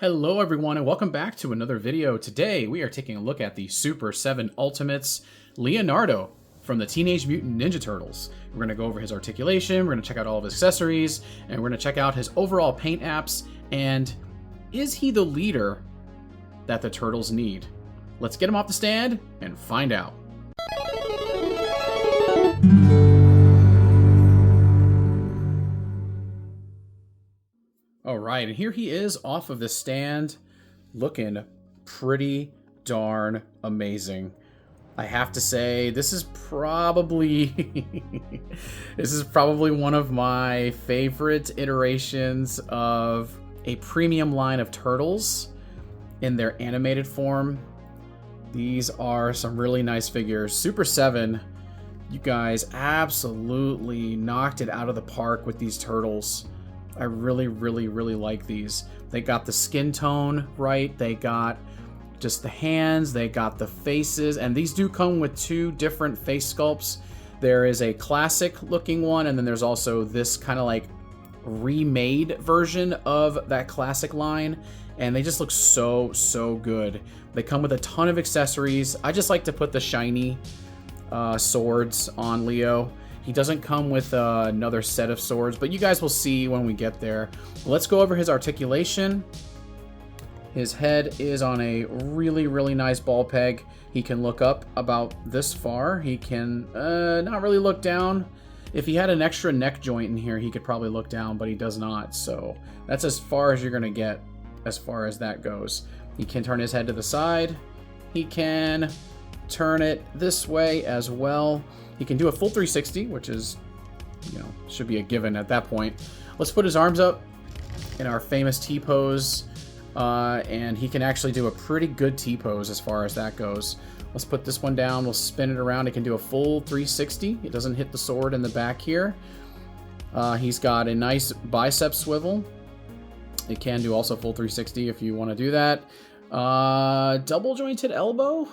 Hello everyone and welcome back to another video. Today we are taking a look at the Super 7 Ultimates Leonardo from the Teenage Mutant Ninja Turtles. We're going to go over his articulation, we're going to check out all of his accessories, and we're going to check out his overall paint apps, and is he the leader that the Turtles need? Let's get him off the stand and find out. All right, and here he is off of the stand, looking pretty darn amazing. I have to say, this is probably one of my favorite iterations of a premium line of Turtles in their animated form. These are some really nice figures. Super 7, you guys absolutely knocked it out of the park with these Turtles. I really like these. They got the skin tone right, they got just the hands, they got the faces, and these do come with two different face sculpts. There is a classic looking one, and then there's also this kind of like remade version of that classic line, and they just look so good. They come with a ton of accessories. I just like to put the shiny swords on Leo. He doesn't come with another set of swords, but you guys will see when we get there. Let's go over his articulation. His head is on a really nice ball peg. He can look up about this far. He can not really look down. If he had an extra neck joint in here, he could probably look down, but he does not. So that's as far as you're going to get as far as that goes. He can turn his head to the side. He can turn it this way as well. He can do a full 360, which is, should be a given at that point. Let's put his arms up in our famous T-pose, and he can actually do a pretty good T-pose as far as that goes. Let's put this one down. We'll spin it around. He can do a full 360. It doesn't hit the sword in the back here. He's got a nice bicep swivel. It can do also full 360 if you want to do that. Double jointed elbow.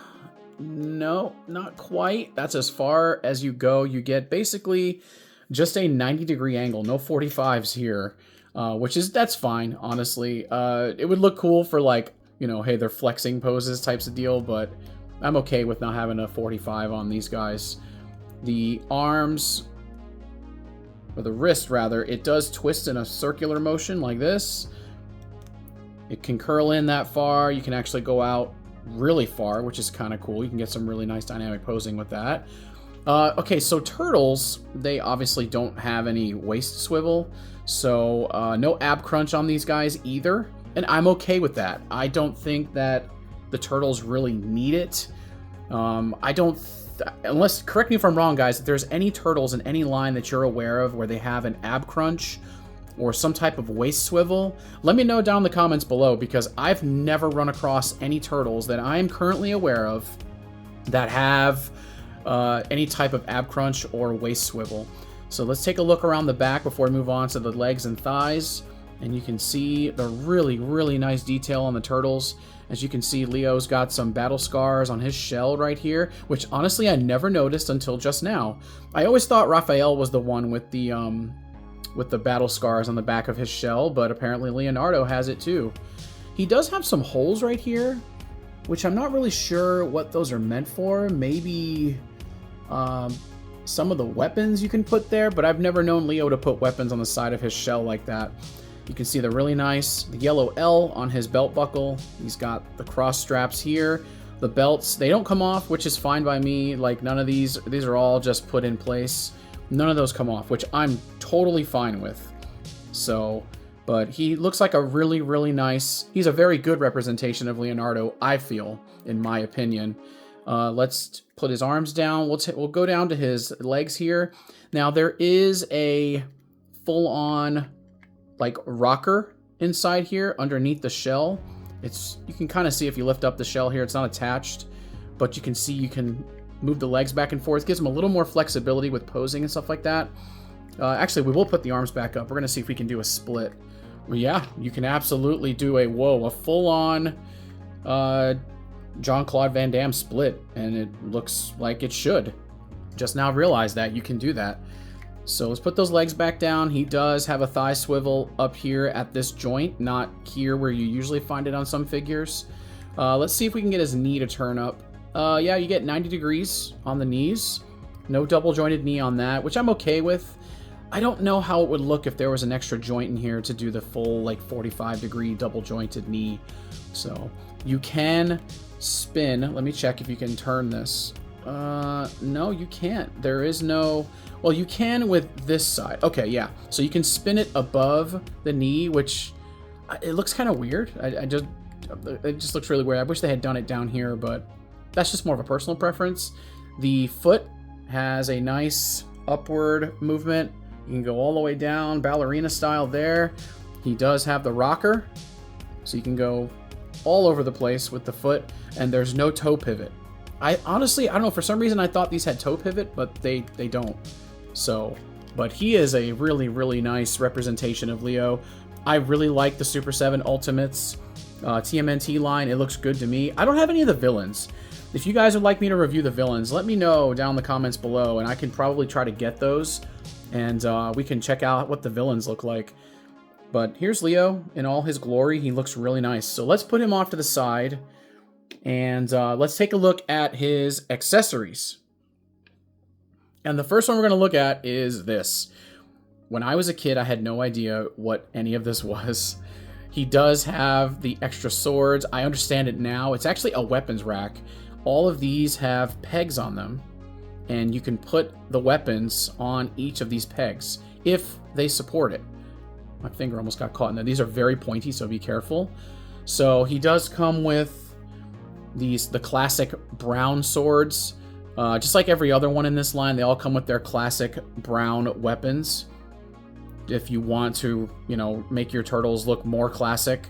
No, not quite. That's as far as you go. You get basically just a 90-degree angle, no 45s here, that's fine, honestly. It would look cool for like, hey, they're flexing poses types of deal, but I'm okay with not having a 45 on these guys. The arms, or the wrist rather, it does twist in a circular motion like this. It can curl in that far. You can actually go out really far, which is kind of cool. You can get some really nice dynamic posing with that. Okay, so Turtles, they obviously don't have any waist swivel, so no ab crunch on these guys either, and I'm okay with that. I don't think that the Turtles really need it. Unless, correct me if I'm wrong, guys, if there's any Turtles in any line that you're aware of where they have an ab crunch or some type of waist swivel, let me know down in the comments below, because I've never run across any Turtles that I am currently aware of that have any type of ab crunch or waist swivel. So let's take a look around the back before we move on to the legs and thighs, and you can see the really nice detail on the Turtles. As you can see, Leo's got some battle scars on his shell right here, which honestly I never noticed until just now. I always thought Raphael was the one with the battle scars on the back of his shell, but apparently Leonardo has it too. He does have some holes right here, which I'm not really sure what those are meant for. Maybe some of the weapons you can put there, but I've never known Leo to put weapons on the side of his shell like that. You can see the yellow L on his belt buckle. He's got the cross straps here. The belts, they don't come off, which is fine by me. Like, none of these are all just put in place. None of those come off, which I'm totally fine with. So, but he looks like a really nice, he's a very good representation of Leonardo, I feel, in my opinion. Let's put his arms down. We'll go down to his legs here. Now, there is a full-on, like, rocker inside here underneath the shell. You can kind of see if you lift up the shell here, it's not attached, but you can see you can move the legs back and forth. Gives them a little more flexibility with posing and stuff like that. Actually, we will put the arms back up. We're going to see if we can do a split. Well, yeah, you can absolutely do a full-on Jean-Claude Van Damme split, and it looks like it should. Just now realized that you can do that. So let's put those legs back down. He does have a thigh swivel up here at this joint, not here where you usually find it on some figures. Let's see if we can get his knee to turn up. Yeah, you get 90 degrees on the knees. No double jointed knee on that, which I'm okay with. I don't know how it would look if there was an extra joint in here to do the full like 45-degree double jointed knee. So you can spin. Let me check if you can turn this. No, you can't. There is no... Well, you can with this side. Okay, yeah. So you can spin it above the knee, which it looks kind of weird. It just looks really weird. I wish they had done it down here, but that's just more of a personal preference. The foot has a nice upward movement. You can go all the way down, ballerina style there. He does have the rocker, so you can go all over the place with the foot, and there's no toe pivot. Honestly, I don't know, for some reason I thought these had toe pivot, but they don't. So, but he is a really, really nice representation of Leo. I really like the Super 7 Ultimates TMNT line. It looks good to me. I don't have any of the villains. If you guys would like me to review the villains, let me know down in the comments below, and I can probably try to get those, and we can check out what the villains look like. But here's Leo in all his glory. He looks really nice. So let's put him off to the side, and let's take a look at his accessories. And the first one we're going to look at is this. When I was a kid, I had no idea what any of this was. He does have the extra swords. I understand it now. It's actually a weapons rack. All of these have pegs on them, and you can put the weapons on each of these pegs if they support it. My finger almost got caught in there. These are very pointy, so be careful. So he does come with the classic brown swords. Just like every other one in this line, they all come with their classic brown weapons. If you want to, you know, make your turtles look more classic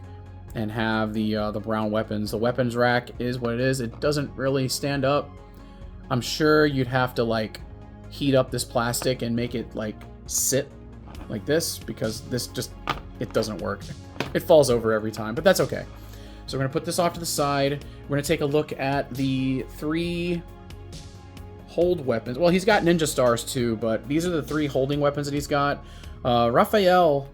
and have the brown weapons. The weapons rack is what it is. It doesn't really stand up. I'm sure you'd have to like heat up this plastic and make it like sit like this, because this just, it doesn't work. It falls over every time, but that's okay. So we're gonna put this off to the side. We're gonna take a look at the 3 hold weapons. Well, he's got ninja stars too, but these are the 3 holding weapons that he's got. Raphael,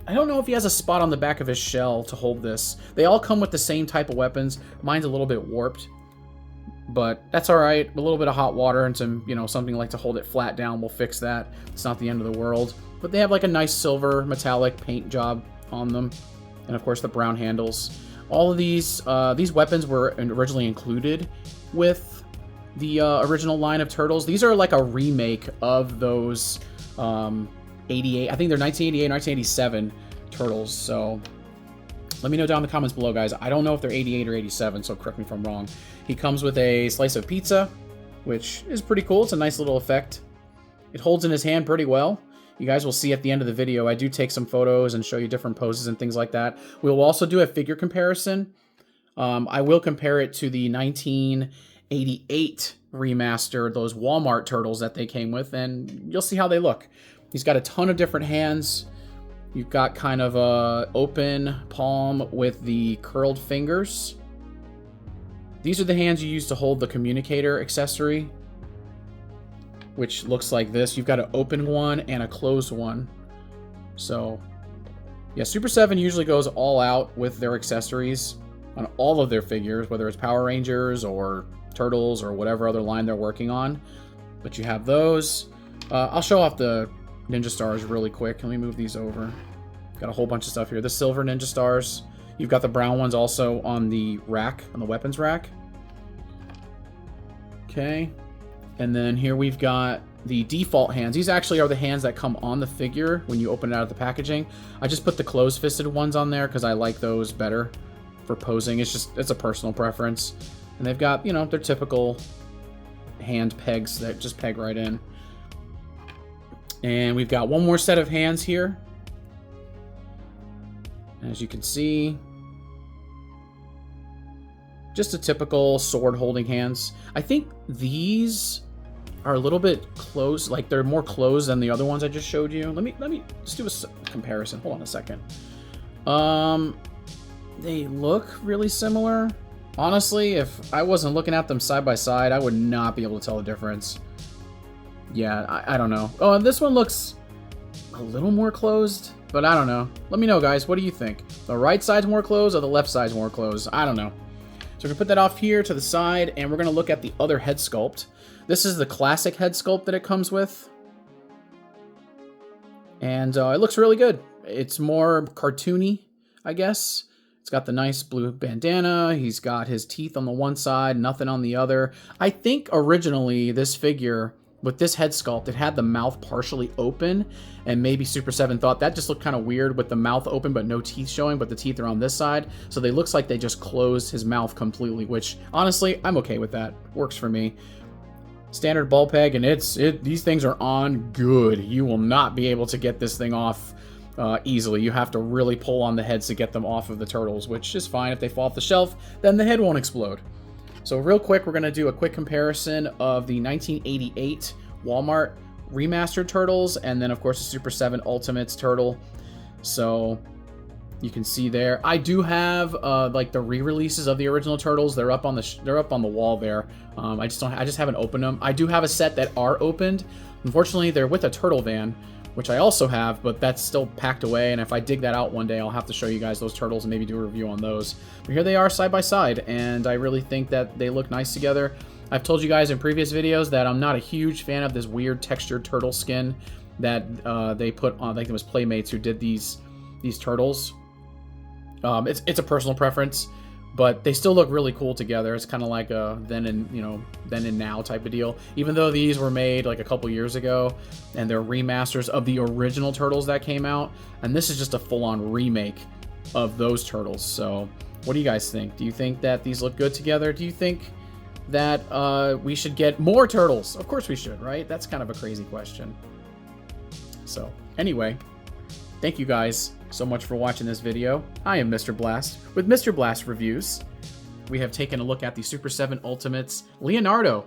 I don't know if he has a spot on the back of his shell to hold this. They all come with the same type of weapons. Mine's a little bit warped, but that's all right. A little bit of hot water and some, you know, something like to hold it flat down will fix that. It's not the end of the world. But they have like a nice silver metallic paint job on them, and of course the brown handles. All of these weapons were originally included with the original line of turtles. These are like a remake of those 88, I think they're 1988, 1987 turtles. So let me know down in the comments below, guys. I don't know if they're 88 or 87, so correct me if I'm wrong. He comes with a slice of pizza, which is pretty cool. It's a nice little effect. It holds in his hand pretty well. You guys will see at the end of the video, I do take some photos and show you different poses and things like that. We will also do a figure comparison. I will compare it to the 1988 remaster, those Walmart turtles that they came with, and you'll see how they look. He's got a ton of different hands. You've got kind of a open palm with the curled fingers. These are the hands you use to hold the communicator accessory, which looks like this. You've got an open one and a closed one. So, yeah, Super 7 usually goes all out with their accessories on all of their figures, whether it's Power Rangers or Turtles or whatever other line they're working on. But you have those. I'll show off the Ninja Stars really quick. Let me move these over. Got a whole bunch of stuff here. The silver Ninja Stars. You've got the brown ones also on the rack, on the weapons rack. Okay. And then here we've got the default hands. These actually are the hands that come on the figure when you open it out of the packaging. I just put the closed-fisted ones on there because I like those better for posing. It's a personal preference. And they've got, you know, their typical hand pegs that just peg right in. And we've got one more set of hands here. As you can see, just a typical sword holding hands. I think these are a little bit close, like they're more closed than the other ones I just showed you. Let me just do a comparison. Hold on a second. They look really similar. Honestly, if I wasn't looking at them side by side, I would not be able to tell the difference. Yeah, I don't know. Oh, this one looks a little more closed, but I don't know. Let me know, guys. What do you think? The right side's more closed or the left side's more closed? I don't know. So we're going to put that off here to the side, and we're going to look at the other head sculpt. This is the classic head sculpt that it comes with. And it looks really good. It's more cartoony, I guess. It's got the nice blue bandana. He's got his teeth on the one side, nothing on the other. I think originally this figure, with this head sculpt, it had the mouth partially open, and maybe Super 7 thought that just looked kind of weird with the mouth open but no teeth showing, but the teeth are on this side. So they looks like they just closed his mouth completely, which honestly, I'm okay with that. Works for me. Standard ball peg, and these things are on good. You will not be able to get this thing off easily. You have to really pull on the heads to get them off of the turtles, which is fine. If they fall off the shelf, then the head won't explode. So real quick, we're going to do a quick comparison of the 1988 Walmart remastered turtles, and then of course the Super 7 Ultimates turtle. So you can see there, I do have like the re-releases of the original turtles. They're up on the wall there. I just haven't opened them. I do have a set that are opened. Unfortunately, they're with a turtle van, which I also have, but that's still packed away, and if I dig that out one day, I'll have to show you guys those turtles and maybe do a review on those. But here they are side by side, and I really think that they look nice together. I've told you guys in previous videos that I'm not a huge fan of this weird textured turtle skin that they put on. I think it was Playmates who did these turtles. It's a personal preference, but they still look really cool together. It's kind of like a then and now type of deal. Even though these were made like a couple years ago, and they're remasters of the original turtles that came out, and this is just a full-on remake of those turtles. So, what do you guys think? Do you think that these look good together? Do you think that we should get more turtles? Of course we should, right? That's kind of a crazy question. So, anyway, thank you guys so much for watching this video. I am Mr. Blast with Mr. Blast Reviews. We have taken a look at the Super 7 Ultimates Leonardo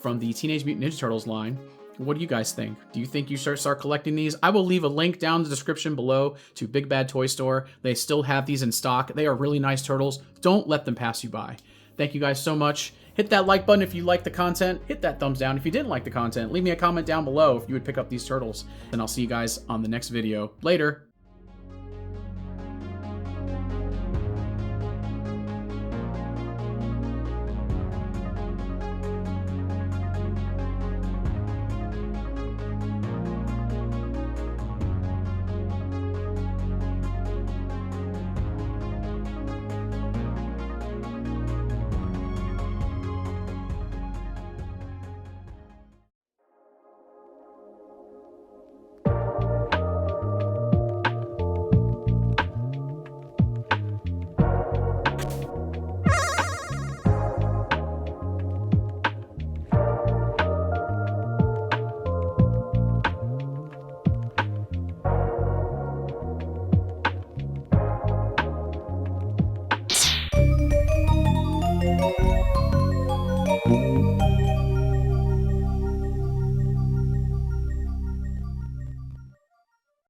from the Teenage Mutant Ninja Turtles line. What do you guys think? Do you think you should start collecting these? I will leave a link down in the description below to Big Bad Toy Store. They still have these in stock. They are really nice turtles. Don't let them pass you by. Thank you guys so much. Hit that like button if you like the content. Hit that thumbs down if you didn't like the content. Leave me a comment down below if you would pick up these turtles. And I'll see you guys on the next video. Later.